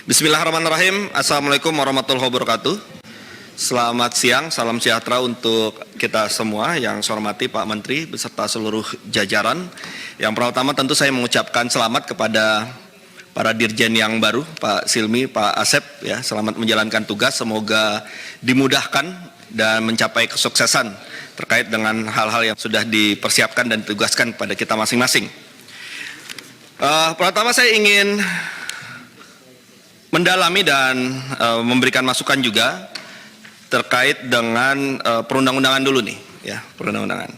Bismillahirrahmanirrahim. Assalamualaikum warahmatullahi wabarakatuh. Selamat siang, salam sejahtera untuk kita semua. Yang saya hormati Pak Menteri beserta seluruh jajaran. Yang pertama tentu saya mengucapkan selamat kepada para dirjen yang baru, Pak Silmi, Pak Asep, ya, selamat menjalankan tugas. Semoga dimudahkan dan mencapai kesuksesan terkait dengan hal-hal yang sudah dipersiapkan dan ditugaskan pada kita masing-masing. Pertama saya ingin mendalami dan memberikan masukan juga terkait dengan perundang-undangan dulu nih, ya, perundang-undangan.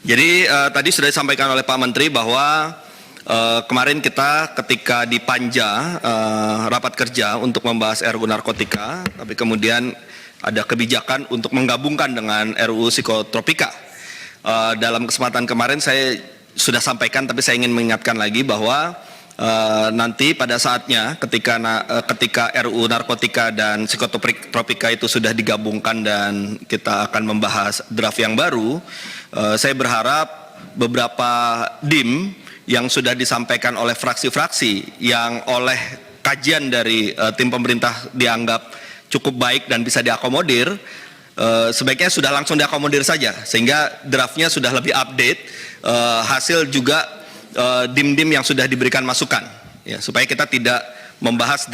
Jadi tadi sudah disampaikan oleh Pak Menteri bahwa kemarin kita ketika di Panja rapat kerja untuk membahas RUU narkotika, tapi kemudian ada kebijakan untuk menggabungkan dengan RUU psikotropika. Dalam kesempatan kemarin saya sudah sampaikan, tapi saya ingin mengingatkan lagi bahwa nanti pada saatnya ketika RUU narkotika dan psikotropika itu sudah digabungkan dan kita akan membahas draft yang baru, saya berharap beberapa DIM yang sudah disampaikan oleh fraksi-fraksi yang oleh kajian dari tim pemerintah dianggap cukup baik dan bisa diakomodir, sebaiknya sudah langsung diakomodir saja sehingga draftnya sudah lebih update hasil juga dim-dim yang sudah diberikan masukan, ya, supaya kita tidak membahas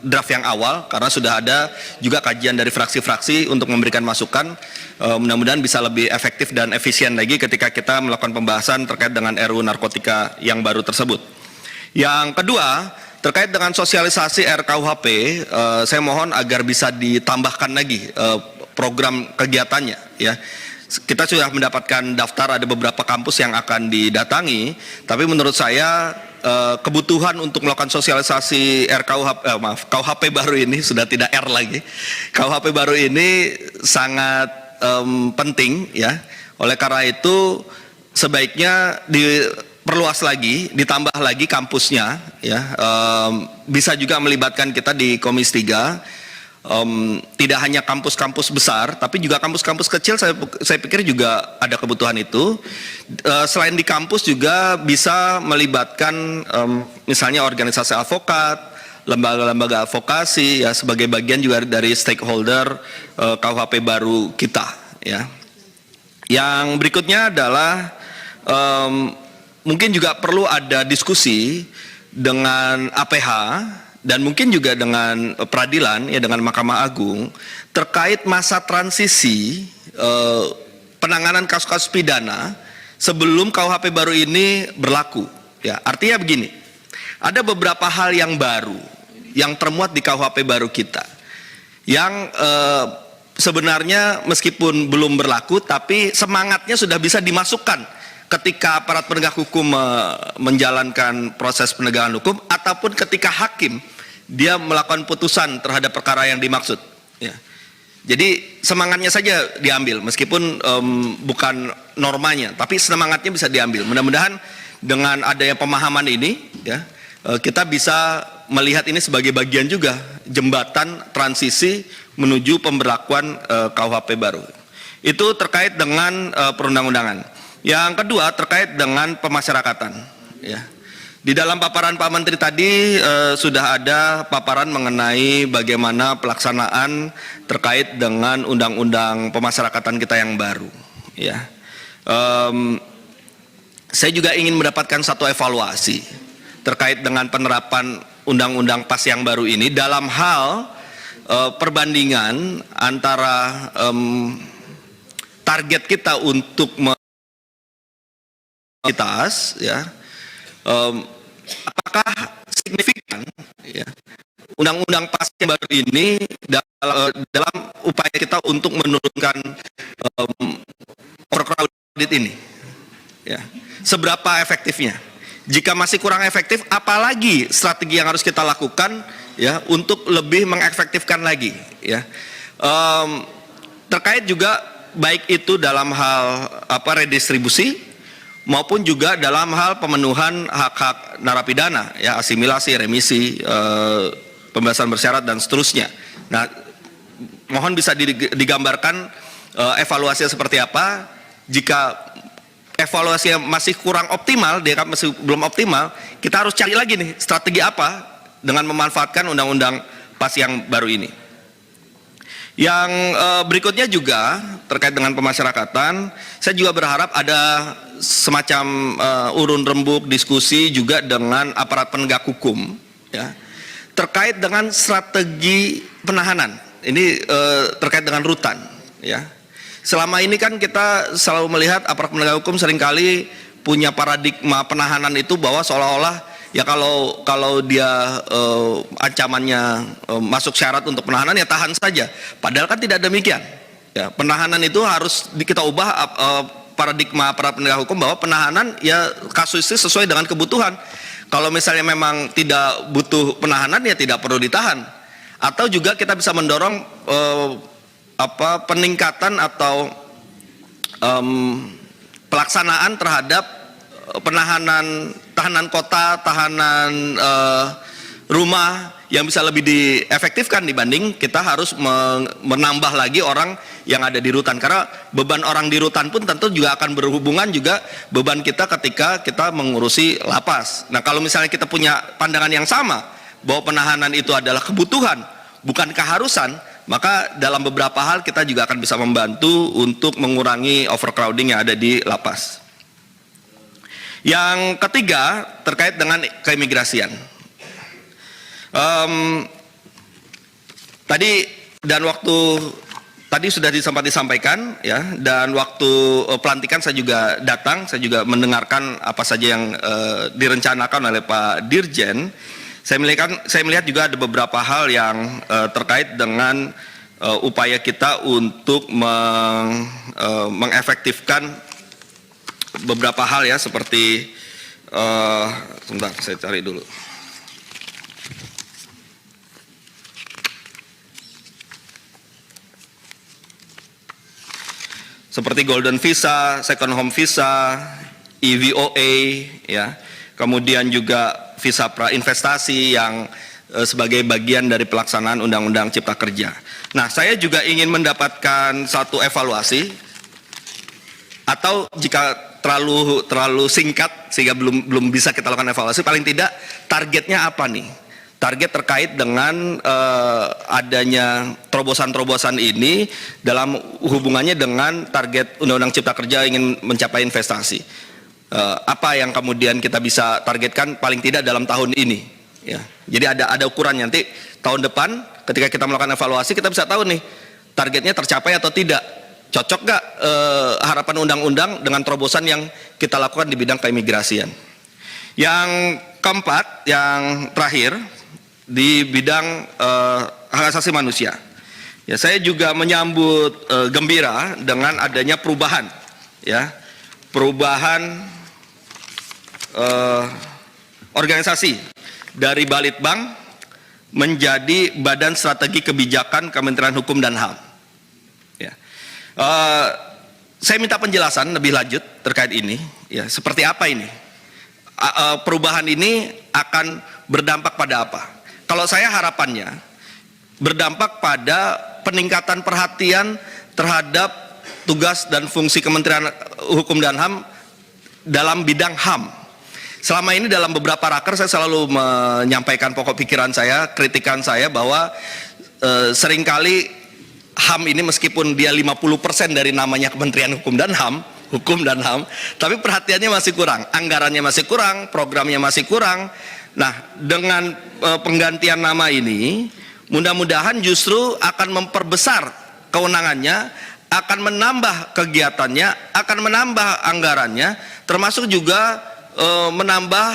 draft yang awal karena sudah ada juga kajian dari fraksi-fraksi untuk memberikan masukan. Mudah-mudahan bisa lebih efektif dan efisien lagi ketika kita melakukan pembahasan terkait dengan RUU narkotika yang baru tersebut. Yang kedua, terkait dengan sosialisasi RKUHP, saya mohon agar bisa ditambahkan lagi program kegiatannya, ya. Kita sudah mendapatkan daftar, ada beberapa kampus yang akan didatangi, tapi menurut saya kebutuhan untuk melakukan sosialisasi KUHP baru ini sudah tidak R lagi. KUHP baru ini sangat penting, ya. Oleh karena itu sebaiknya diperluas lagi, ditambah lagi kampusnya, ya. Bisa juga melibatkan kita di Komisi 3. Tidak hanya kampus-kampus besar, tapi juga kampus-kampus kecil. Saya pikir juga ada kebutuhan itu. Selain di kampus juga bisa melibatkan misalnya organisasi advokat, lembaga-lembaga advokasi, ya, sebagai bagian juga dari stakeholder KUHP baru kita, ya. Yang berikutnya adalah mungkin juga perlu ada diskusi dengan APH dan mungkin juga dengan peradilan, ya, dengan Mahkamah Agung terkait masa transisi penanganan kasus-kasus pidana sebelum KUHP baru ini berlaku, ya. Artinya begini, ada beberapa hal yang baru yang termuat di KUHP baru kita yang sebenarnya meskipun belum berlaku tapi semangatnya sudah bisa dimasukkan ketika aparat penegak hukum menjalankan proses penegakan hukum ataupun ketika hakim dia melakukan putusan terhadap perkara yang dimaksud, ya. Jadi semangatnya saja diambil meskipun bukan normanya, tapi semangatnya bisa diambil. Mudah-mudahan dengan adanya pemahaman ini, ya, kita bisa melihat ini sebagai bagian juga jembatan transisi menuju pemberlakuan KUHP baru. Itu terkait dengan perundang-undangan. Yang kedua terkait dengan pemasyarakatan, ya. Di dalam paparan Pak Menteri tadi sudah ada paparan mengenai bagaimana pelaksanaan terkait dengan undang-undang pemasyarakatan kita yang baru, ya. Saya juga ingin mendapatkan satu evaluasi terkait dengan penerapan undang-undang PAS yang baru ini dalam hal perbandingan antara target kita untuk ya, apakah signifikan, ya, undang-undang PAS yang baru ini dalam upaya kita untuk menurunkan overcrowded ini, ya, seberapa efektifnya? Jika masih kurang efektif, apalagi strategi yang harus kita lakukan, ya, untuk lebih mengefektifkan lagi, ya. Terkait juga baik itu dalam hal redistribusi maupun juga dalam hal pemenuhan hak-hak narapidana, ya, asimilasi, remisi, pembebasan bersyarat dan seterusnya. Nah, mohon bisa digambarkan evaluasinya seperti apa jika evaluasinya masih kurang optimal, DKP masih belum optimal, kita harus cari lagi nih strategi apa dengan memanfaatkan undang-undang PAS yang baru ini. Yang berikutnya juga terkait dengan pemasyarakatan, saya juga berharap ada semacam urun rembuk diskusi juga dengan aparat penegak hukum, ya, terkait dengan strategi penahanan. Ini terkait dengan rutan, ya. Selama ini kan kita selalu melihat aparat penegak hukum seringkali punya paradigma penahanan itu bahwa seolah-olah ya kalau dia ancamannya masuk syarat untuk penahanan ya tahan saja. Padahal kan tidak demikian. Ya, penahanan itu harus kita ubah paradigma para penegak hukum bahwa penahanan ya kasusnya sesuai dengan kebutuhan. Kalau misalnya memang tidak butuh penahanan ya tidak perlu ditahan. Atau juga kita bisa mendorong peningkatan atau pelaksanaan terhadap penahanan, tahanan kota, tahanan rumah yang bisa lebih diefektifkan dibanding kita harus menambah lagi orang yang ada di rutan, karena beban orang di rutan pun tentu juga akan berhubungan juga beban kita ketika kita mengurusi lapas. Nah, kalau misalnya kita punya pandangan yang sama bahwa penahanan itu adalah kebutuhan bukan keharusan, maka dalam beberapa hal kita juga akan bisa membantu untuk mengurangi overcrowding yang ada di lapas. Yang ketiga terkait dengan keimigrasian. Tadi sudah sempat disampaikan, ya, dan waktu pelantikan saya juga datang, saya juga mendengarkan apa saja yang direncanakan oleh Pak Dirjen. Saya melihat juga ada beberapa hal yang terkait dengan upaya kita untuk mengefektifkan beberapa hal, ya, seperti sebentar saya cari dulu. Seperti Golden Visa, Second Home Visa, EVOA, ya, kemudian juga visa prainvestasi yang sebagai bagian dari pelaksanaan Undang-Undang Cipta Kerja. Nah, saya juga ingin mendapatkan satu evaluasi, atau jika terlalu singkat sehingga belum bisa kita lakukan evaluasi, paling tidak targetnya apa nih? Target terkait dengan adanya terobosan-terobosan ini dalam hubungannya dengan target Undang-Undang Cipta Kerja ingin mencapai investasi. Apa yang kemudian kita bisa targetkan paling tidak dalam tahun ini, ya. Jadi ada ukurannya, nanti tahun depan ketika kita melakukan evaluasi kita bisa tahu nih targetnya tercapai atau tidak, cocok gak harapan undang-undang dengan terobosan yang kita lakukan di bidang keimigrasian. Yang keempat, yang terakhir, di bidang hak asasi manusia, ya, saya juga menyambut gembira dengan adanya perubahan, ya, perubahan organisasi dari Balitbang menjadi Badan Strategi Kebijakan Kementerian Hukum dan HAM. Ya. Saya minta penjelasan lebih lanjut terkait ini, ya, seperti apa ini? Perubahan ini akan berdampak pada apa? Kalau saya harapannya berdampak pada peningkatan perhatian terhadap tugas dan fungsi Kementerian Hukum dan HAM dalam bidang HAM. Selama ini dalam beberapa raker saya selalu menyampaikan pokok pikiran saya, kritikan saya bahwa seringkali HAM ini meskipun dia 50% dari namanya Kementerian Hukum dan HAM, tapi perhatiannya masih kurang, anggarannya masih kurang, programnya masih kurang. Nah, dengan penggantian nama ini, mudah-mudahan justru akan memperbesar kewenangannya, akan menambah kegiatannya, akan menambah anggarannya, termasuk juga menambah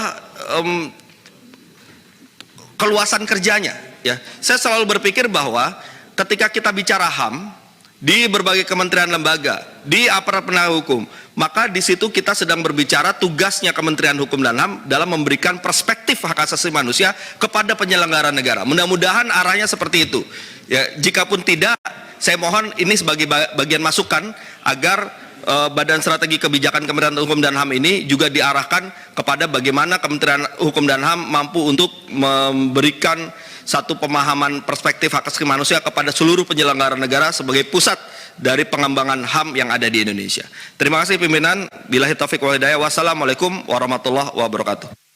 keluasan kerjanya, ya. Saya selalu berpikir bahwa ketika kita bicara HAM di berbagai kementerian lembaga, di aparat penegak hukum, maka di situ kita sedang berbicara tugasnya Kementerian Hukum dan HAM dalam memberikan perspektif hak asasi manusia kepada penyelenggara negara. Mudah-mudahan arahnya seperti itu. Ya, jikapun tidak, saya mohon ini sebagai bagian masukan agar Badan Strategi Kebijakan Kementerian Hukum dan HAM ini juga diarahkan kepada bagaimana Kementerian Hukum dan HAM mampu untuk memberikan satu pemahaman perspektif hak asasi manusia kepada seluruh penyelenggara negara sebagai pusat dari pengembangan HAM yang ada di Indonesia. Terima kasih pimpinan. Billahi taufiq wal hidayah. Wassalamualaikum warahmatullahi wabarakatuh.